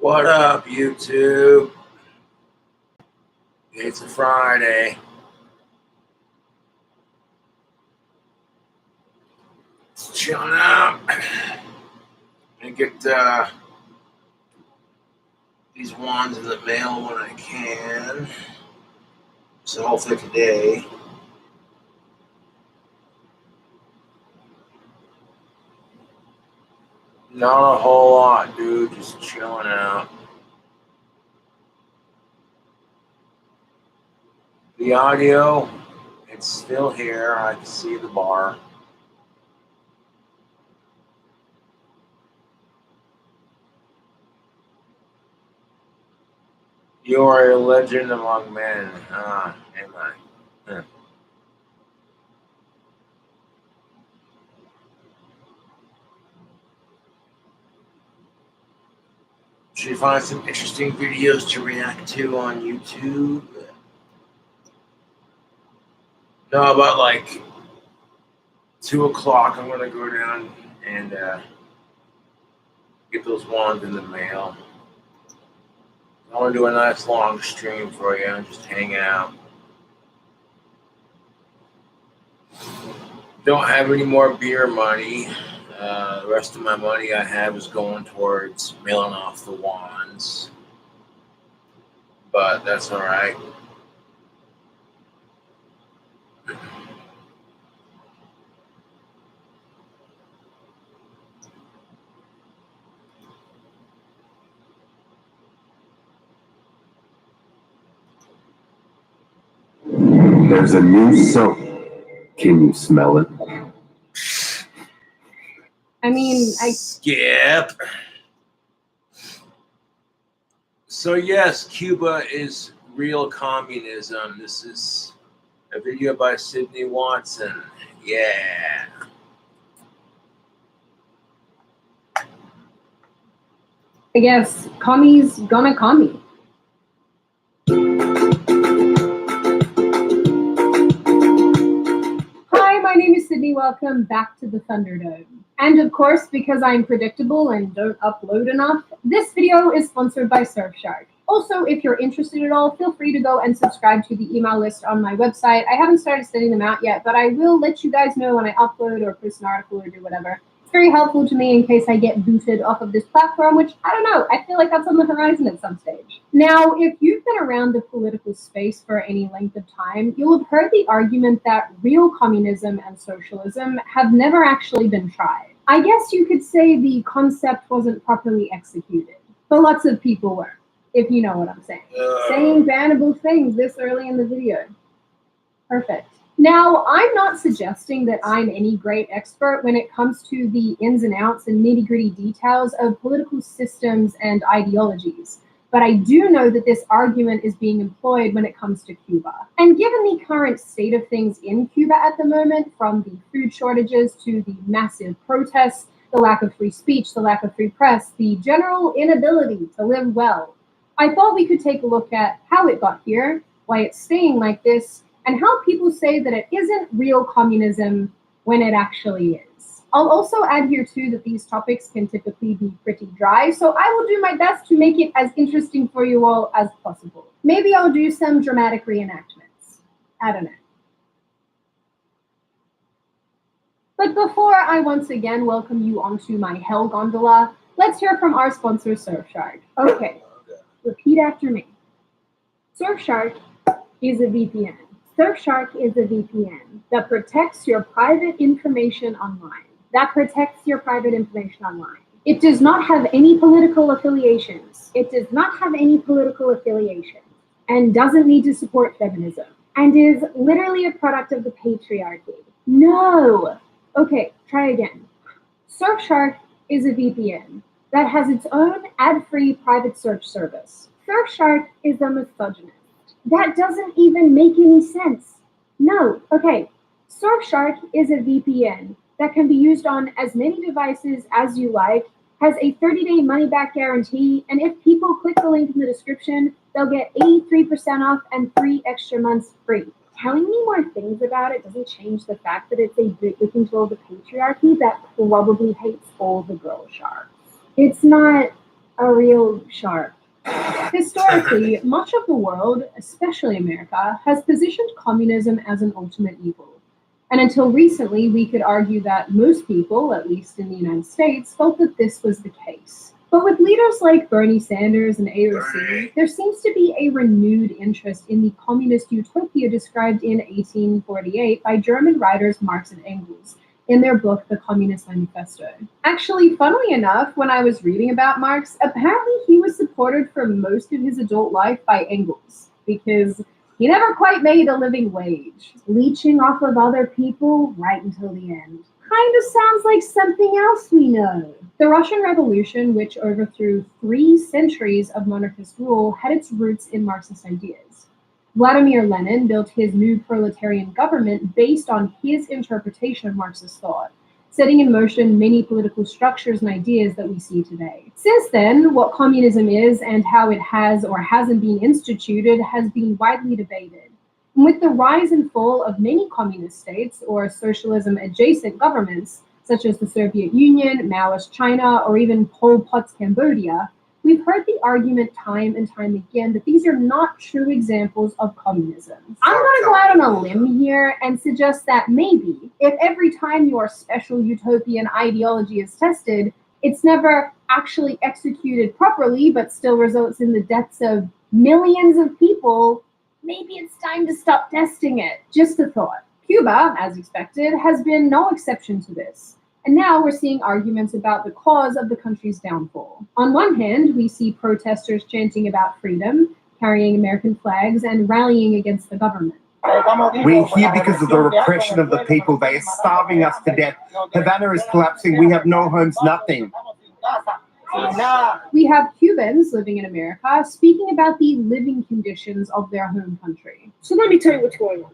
What up, YouTube? It's a Friday. Just chilling out. And get these wands in the mail when I can. So hopefully today. Not a whole lot, dude. Just chilling out. The audio, it's still here. I can see the bar. You are a legend among men. Am I? Huh. Should you find some interesting videos to react to on YouTube? No, about like 2 o'clock, I'm gonna go down and get those wands in the mail. I want to do a nice long stream for you and just hang out. Don't have any more beer money. The rest of my money I have is going towards mailing off the wands. But that's all right. There's a new soap. Can you smell it? I mean, Skip. So yes, Cuba is real communism. This is a video by Sydney Watson. Yeah. I guess commies gonna commie. Hi, my name is Sydney. Welcome back to the Thunderdome. And of course, because I'm predictable and don't upload enough, this video is sponsored by Surfshark. Also, if you're interested at all, feel free to go and subscribe to the email list on my website. I haven't started sending them out yet, but I will let you guys know when I upload or post an article or do whatever. It's very helpful to me in case I get booted off of this platform, which, I don't know, I feel like that's on the horizon at some stage. Now, if you've been around the political space for any length of time, you'll have heard the argument that real communism and socialism have never actually been tried. I guess you could say the concept wasn't properly executed, but lots of people were, if you know what I'm saying. Saying bannable things this early in the video. Perfect. Now, I'm not suggesting that I'm any great expert when it comes to the ins and outs and nitty-gritty details of political systems and ideologies, but I do know that this argument is being employed when it comes to Cuba. And given the current state of things in Cuba at the moment, from the food shortages to the massive protests, the lack of free speech, the lack of free press, the general inability to live well, I thought we could take a look at how it got here, why it's staying like this, and how people say that it isn't real communism when it actually is. I'll also add here too that these topics can typically be pretty dry, so I will do my best to make it as interesting for you all as possible. Maybe I'll do some dramatic reenactments. I don't know. But before I once again welcome you onto my hell gondola, let's hear from our sponsor, Surfshark. Okay, repeat after me. Surfshark is a VPN. Surfshark is a VPN that protects your private information online. It does not have any political affiliations. And doesn't need to support feminism. And is literally a product of the patriarchy. No. Okay, try again. Surfshark is a VPN that has its own ad-free private search service. Surfshark is a misogynist. That doesn't even make any sense. No, okay. Surfshark is a VPN that can be used on as many devices as you like, has a 30-day money-back guarantee, and if people click the link in the description, they'll get 83% off and 3 extra months free. Telling me more things about it doesn't change the fact that it's a victim of the patriarchy that probably hates all the girl sharks. It's not A real sharp. Historically, much of the world, especially America, has positioned communism as an ultimate evil. And until recently, we could argue that most people, at least in the United States, felt that this was the case. But with leaders like Bernie Sanders and AOC, there seems to be a renewed interest in the communist utopia described in 1848 by German writers Marx and Engels in their book, The Communist Manifesto. Actually, funnily enough, when I was reading about Marx, apparently he was supported for most of his adult life by Engels, because he never quite made a living wage, leeching off of other people right until the end. Kind of sounds like something else we know. The Russian Revolution, which overthrew 3 centuries of monarchist rule, had its roots in Marxist ideas. Vladimir Lenin built his new proletarian government based on his interpretation of Marxist thought, setting in motion many political structures and ideas that we see today. Since then, what communism is and how it has or hasn't been instituted has been widely debated. And with the rise and fall of many communist states or socialism-adjacent governments, such as the Soviet Union, Maoist China, or even Pol Pot's Cambodia, we've heard the argument time and time again that these are not true examples of communism. I'm going to go out on a limb here and suggest that maybe, if every time your special utopian ideology is tested, it's never actually executed properly but still results in the deaths of millions of people, maybe it's time to stop testing it. Just a thought. Cuba, as expected, has been no exception to this. And now we're seeing arguments about the cause of the country's downfall. On one hand, we see protesters chanting about freedom, carrying American flags, and rallying against the government. We're here because of the repression of the people. They are starving us to death. Havana is collapsing. We have no homes, nothing. We have Cubans living in America speaking about the living conditions of their home country. So let me tell you what's going on.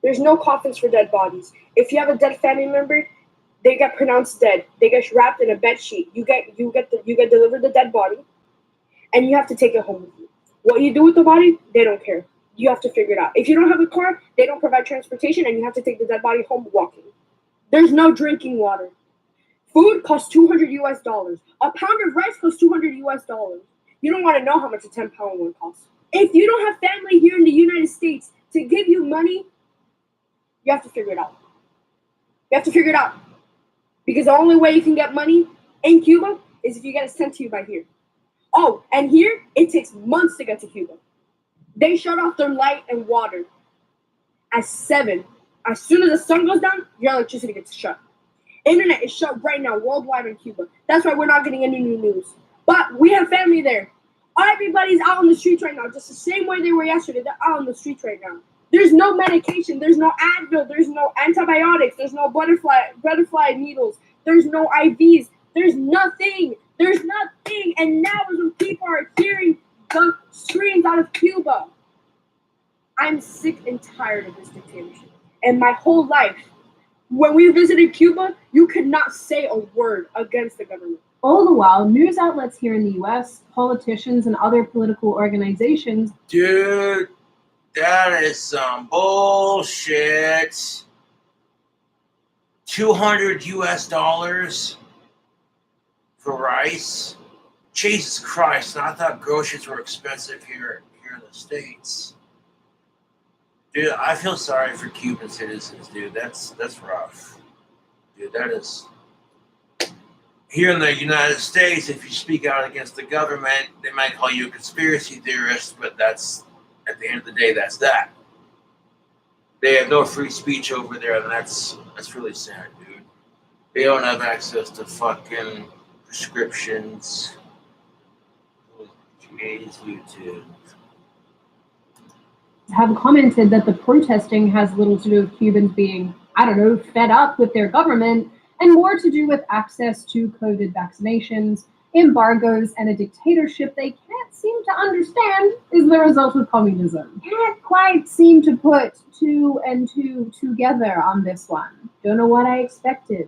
There's no coffins for dead bodies. If you have a dead family member, they get pronounced dead. They get wrapped in a bed sheet. You get delivered the dead body, and you have to take it home with you. What you do with the body, they don't care. You have to figure it out. If you don't have a car, they don't provide transportation, and you have to take the dead body home walking. There's no drinking water. Food costs $200 US. A pound of rice costs $200 US. You don't want to know how much a 10-pound one costs. If you don't have family here in the United States to give you money, you have to figure it out. You have to figure it out. Because the only way you can get money in Cuba is if you get it sent to you by here. Oh, and here, it takes months to get to Cuba. They shut off their light and water at 7. As soon as the sun goes down, your electricity gets shut. Internet is shut right now worldwide in Cuba. That's why we're not getting any new news. But we have family there. Everybody's out on the streets right now, just the same way they were yesterday. They're out on the streets right now. There's no medication. There's no Advil. There's no antibiotics. There's no butterfly needles. There's no IVs. There's nothing. There's nothing. And now is when people are hearing the screams out of Cuba. I'm sick and tired of this dictatorship. And my whole life, when we visited Cuba, you could not say a word against the government. All the while, news outlets here in the US, politicians, and other political organizations. Dude, that is some bullshit. $200 US for rice? Jesus Christ, I thought groceries were expensive here in the States. Dude, I feel sorry for Cuban citizens, dude. That's rough. Dude, that is... Here in the United States, if you speak out against the government, they might call you a conspiracy theorist, but that's, at the end of the day, that's that. They have no free speech over there, and that's really sad, dude. They don't have access to fucking prescriptions. Jeez, YouTube. Have commented that the protesting has little to do with Cubans being, I don't know, fed up with their government, and more to do with access to COVID vaccinations, embargoes, and a dictatorship they can't seem to understand is the result of communism. Can't quite seem to put 2 and 2 together on this one. Don't know what I expected.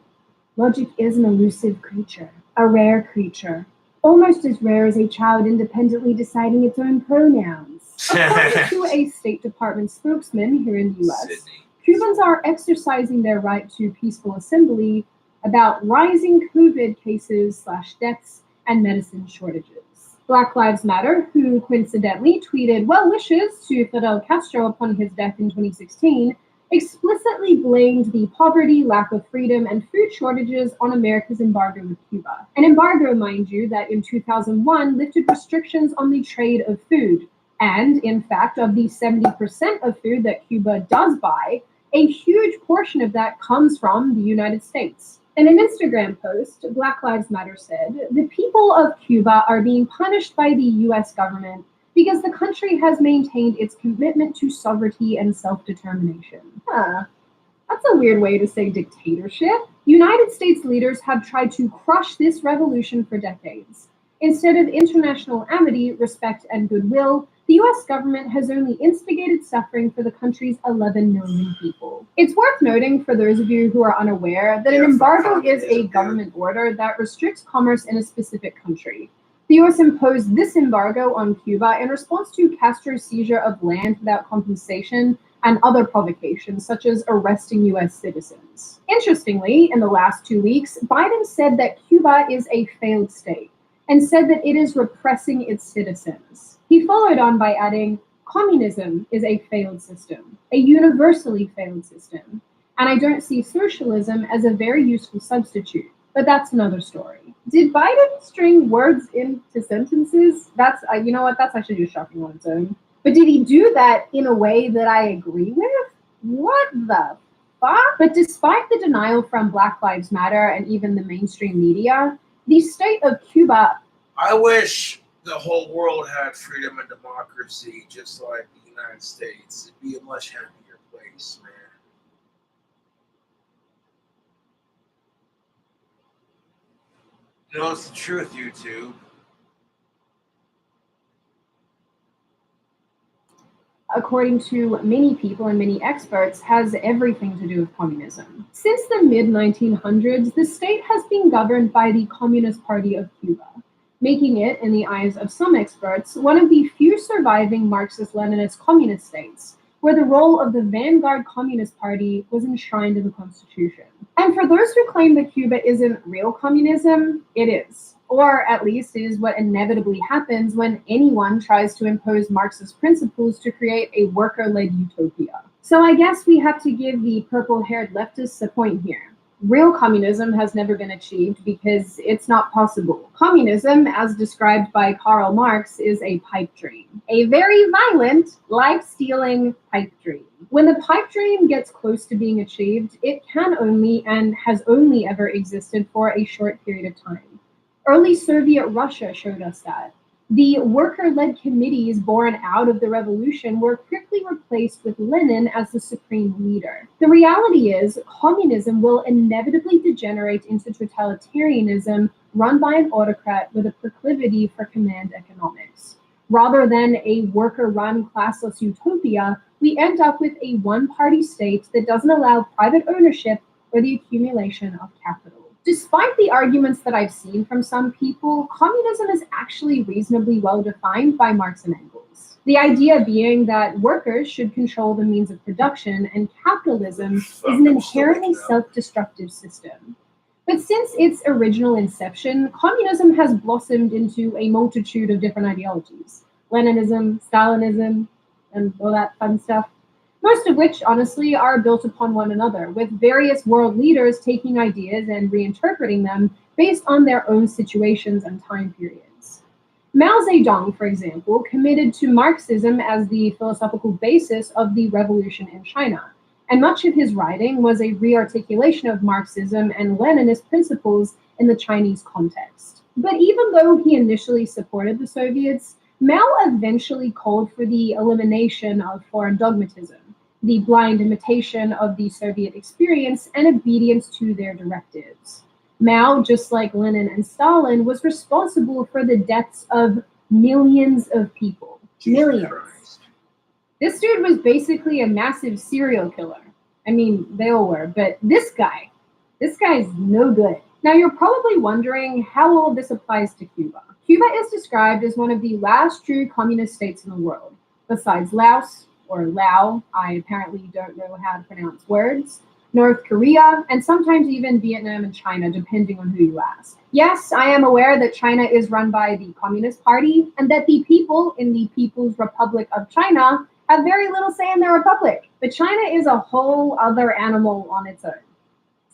Logic is an elusive creature, a rare creature, almost as rare as a child independently deciding its own pronouns. According to a State Department spokesman here in the US, Sydney. Cubans are exercising their right to peaceful assembly about rising COVID cases/deaths and medicine shortages. Black Lives Matter, who coincidentally tweeted well wishes to Fidel Castro upon his death in 2016, explicitly blamed the poverty, lack of freedom, and food shortages on America's embargo with Cuba. An embargo, mind you, that in 2001 lifted restrictions on the trade of food. And, in fact, of the 70% of food that Cuba does buy, a huge portion of that comes from the United States. In an Instagram post, Black Lives Matter said, "The people of Cuba are being punished by the US government because the country has maintained its commitment to sovereignty and self-determination." That's a weird way to say dictatorship. United States leaders have tried to crush this revolution for decades. Instead of international amity, respect, and goodwill, the US government has only instigated suffering for the country's 11 million people. It's worth noting, for those of you who are unaware, that an embargo is a government order that restricts commerce in a specific country. The US imposed this embargo on Cuba in response to Castro's seizure of land without compensation and other provocations, such as arresting US citizens. Interestingly, in the last 2 weeks, Biden said that Cuba is a failed state and said that it is repressing its citizens. He followed on by adding, "Communism is a failed system, a universally failed system, and I don't see socialism as a very useful substitute, but that's another story." Did Biden string words into sentences? That's, you know what, that's actually just shocking on its own. But did he do that in a way that I agree with? What the fuck? But despite the denial from Black Lives Matter and even the mainstream media, the state of Cuba... I wish the whole world had freedom and democracy just like the United States. It'd be a much happier place, man. You know, it's the truth, YouTube. According to many people and many experts, has everything to do with communism. Since the mid-1900s, the state has been governed by the Communist Party of Cuba, making it, in the eyes of some experts, one of the few surviving Marxist-Leninist communist states, where the role of the vanguard Communist Party was enshrined in the Constitution. And for those who claim that Cuba isn't real communism, it is. Or at least it is what inevitably happens when anyone tries to impose Marxist principles to create a worker-led utopia. So I guess we have to give the purple-haired leftists a point here. Real communism has never been achieved because it's not possible. Communism, as described by Karl Marx, is a pipe dream. A very violent, life-stealing pipe dream. When the pipe dream gets close to being achieved, it can only and has only ever existed for a short period of time. Early Soviet Russia showed us that. The worker-led committees born out of the revolution were quickly replaced with Lenin as the supreme leader. The reality is, communism will inevitably degenerate into totalitarianism run by an autocrat with a proclivity for command economics. Rather than a worker-run classless utopia, we end up with a one-party state that doesn't allow private ownership or the accumulation of capital. Despite the arguments that I've seen from some people, communism is actually reasonably well defined by Marx and Engels. The idea being that workers should control the means of production and capitalism is an inherently self-destructive system. But since its original inception, communism has blossomed into a multitude of different ideologies. Leninism, Stalinism, and all that fun stuff. Most of which, honestly, are built upon one another, with various world leaders taking ideas and reinterpreting them based on their own situations and time periods. Mao Zedong, for example, committed to Marxism as the philosophical basis of the revolution in China, and much of his writing was a re-articulation of Marxism and Leninist principles in the Chinese context. But even though he initially supported the Soviets, Mao eventually called for the elimination of foreign dogmatism, the blind imitation of the Soviet experience, and obedience to their directives. Mao, just like Lenin and Stalin, was responsible for the deaths of millions of people. Millions. Christ. This dude was basically a massive serial killer. I mean, they all were, but this guy's no good. Now, you're probably wondering how all of this applies to Cuba. Cuba is described as one of the last true communist states in the world, besides Laos, or Lao, I apparently don't know how to pronounce words, North Korea, and sometimes even Vietnam and China, depending on who you ask. Yes, I am aware that China is run by the Communist Party and that the people in the People's Republic of China have very little say in their republic, but China is a whole other animal on its own.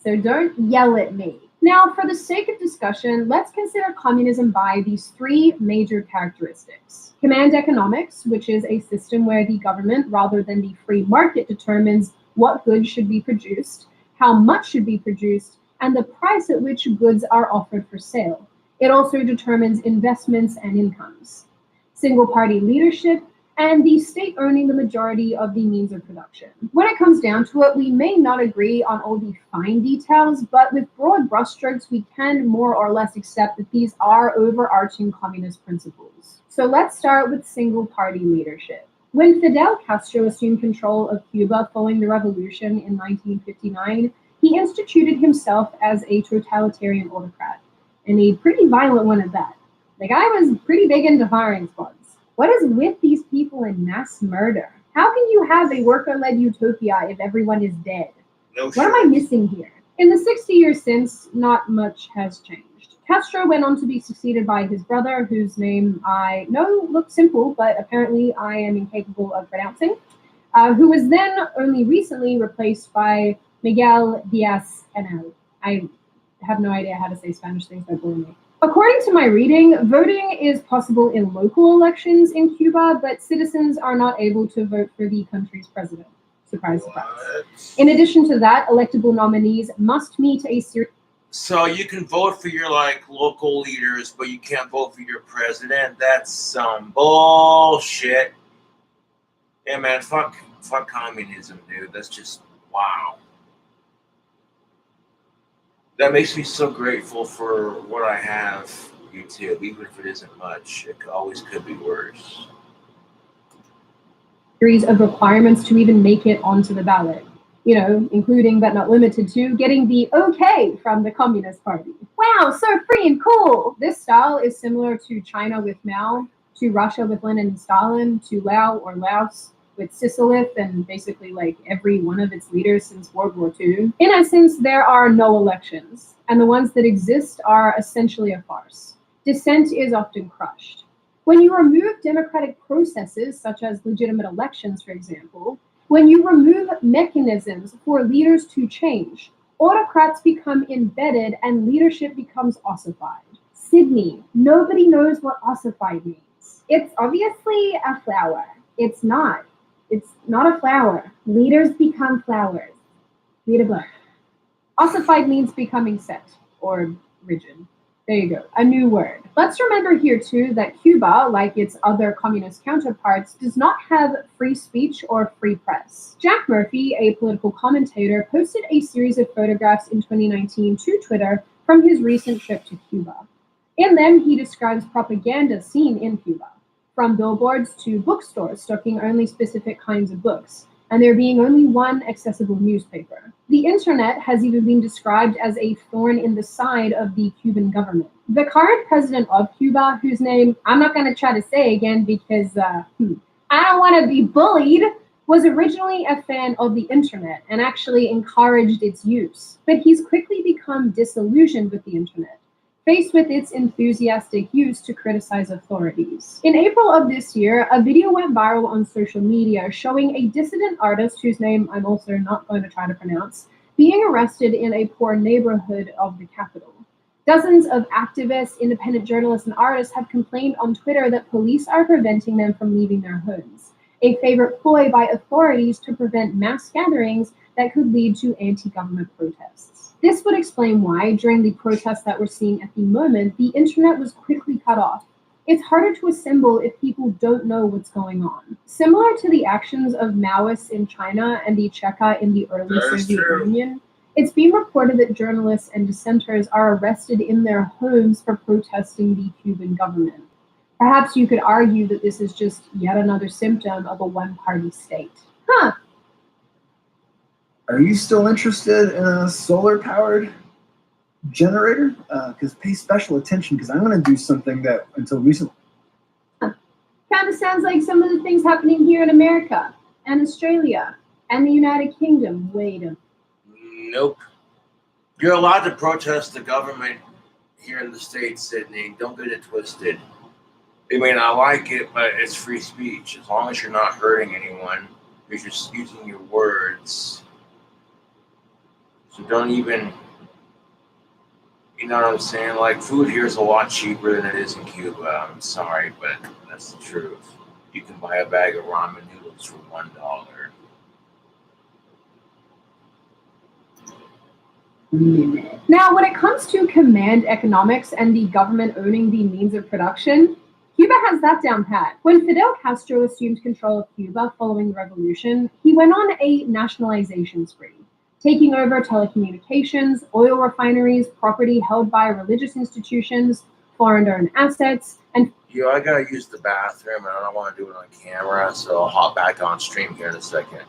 So don't yell at me. Now, for the sake of discussion, let's consider communism by these three major characteristics. Command economics, which is a system where the government, rather than the free market, determines what goods should be produced, how much should be produced, and the price at which goods are offered for sale. It also determines investments and incomes. Single-party leadership, and the state owning the majority of the means of production. When it comes down to it, we may not agree on all the fine details, but with broad brushstrokes, we can more or less accept that these are overarching communist principles. So let's start with single-party leadership. When Fidel Castro assumed control of Cuba following the revolution in 1959, he instituted himself as a totalitarian autocrat, and a pretty violent one at that. The guy was pretty big into firing squads. What is with these people in mass murder? How can you have a worker-led utopia if everyone is dead? No What am I missing here? In the 60 years since, not much has changed. Castro went on to be succeeded by his brother, whose name I know looks simple, but apparently I am incapable of pronouncing, who was then only recently replaced by Miguel Diaz-Canel. I have no idea how to say Spanish things, don't bore me. According to my reading, voting is possible in local elections in Cuba, but citizens are not able to vote for the country's president. Surprise, surprise. What? In addition to that, electable nominees must meet a series. So you can vote for your local leaders, but you can't vote for your president. That's some bullshit. Yeah, man, fuck communism, dude. That's just wow. That makes me so grateful for what I have, YouTube, even if it isn't much. It always could be worse. Series of requirements to even make it onto the ballot. You know, including but not limited to getting the okay from the Communist Party. Wow, so free and cool! This style is similar to China with Mao, to Russia with Lenin and Stalin, to Laos with Sisalith, and basically like every one of its leaders since World War II. In essence, there are no elections, and the ones that exist are essentially a farce. Dissent is often crushed. When you remove democratic processes, such as legitimate elections, for example, when you remove mechanisms for leaders to change, autocrats become embedded and leadership becomes ossified. Sydney, nobody knows what ossified means. It's obviously a flower. It's not. It's not a flower. Leaders become flowers. Read a book. Ossified means becoming set or rigid. There you go, a new word. Let's remember here too that Cuba, like its other communist counterparts, does not have free speech or free press. Jack Murphy, a political commentator, posted a series of photographs in 2019 to Twitter from his recent trip to Cuba. In them, he describes propaganda seen in Cuba, from billboards to bookstores stocking only specific kinds of books, and there being only one accessible newspaper. The internet has even been described as a thorn in the side of the Cuban government. The current president of Cuba, whose name I'm not going to try to say again because I don't want to be bullied, was originally a fan of the internet and actually encouraged its use. But he's quickly become disillusioned with the internet, faced with its enthusiastic use to criticize authorities. In April of this year, a video went viral on social media showing a dissident artist, whose name I'm also not going to try to pronounce, being arrested in a poor neighborhood of the capital. Dozens of activists, independent journalists, and artists have complained on Twitter that police are preventing them from leaving their homes, a favorite ploy by authorities to prevent mass gatherings that could lead to anti-government protests. This would explain why, during the protests that we're seeing at the moment, the internet was quickly cut off. It's harder to assemble if people don't know what's going on. Similar to the actions of Maoists in China and the Cheka in the early Soviet Union, it's been reported that journalists and dissenters are arrested in their homes for protesting the Cuban government. Perhaps you could argue that this is just yet another symptom of a one-party state. Huh. Are you still interested in a solar-powered generator? Because pay special attention, because I'm going to do something that until recently. Kind of sounds like some of the things happening here in America and Australia and the United Kingdom. Wait a minute. Nope. You're allowed to protest the government here in the States, Sydney. Don't get it twisted. I mean, I like it, but it's free speech. As long as you're not hurting anyone, you're just using your words. So don't even, you know what I'm saying? Like, food here is a lot cheaper than it is in Cuba. I'm sorry, but that's the truth. You can buy a bag of ramen noodles for $1. Now, when it comes to command economics and the government owning the means of production, Cuba has that down pat. When Fidel Castro assumed control of Cuba following the revolution, he went on a nationalization spree, taking over telecommunications, oil refineries, property held by religious institutions, foreign-owned assets, and Yo, I gotta use the bathroom and I don't want to do it on camera, so I'll hop back on stream here in a second.